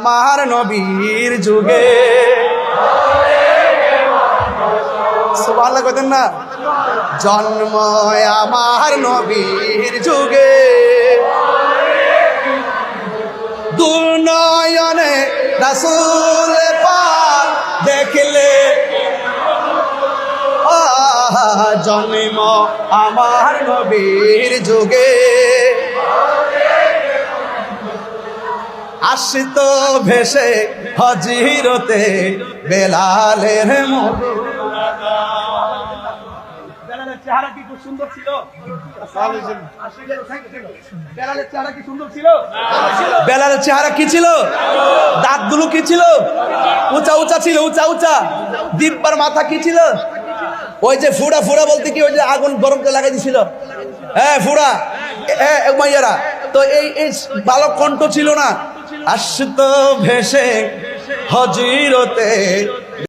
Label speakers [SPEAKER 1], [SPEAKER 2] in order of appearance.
[SPEAKER 1] আমার নবীর যুগে সুবহানাল্লাহ কইতেন না, জন্ম আমার নবীর যুগে, দুনয়নে রাসূল পাক দেখলে, জন্ম আমার নবীর যুগে, আসিত ভেসে হজিরতে বেলালের মতো। বেলালের চেহারা কি খুব সুন্দর ছিল? বেলালের চেহারা কি সুন্দর ছিল? বেলালের চেহারা কি ছিল? দাঁতগুলো কি ছিল? উঁচা উঁচা ছিল, উঁচা উঁচা। দিব্যার মাথা কি ছিল? ওই যে ফুড়া, ফুড়া বলতে কি ওই যে আগুন গরম করে লাগাই দিছিল, হ্যাঁ ফুড়া, মাইয়ারা তো এই ভালো কণ্ঠ ছিল না। আসতো ভেসে হজিরতে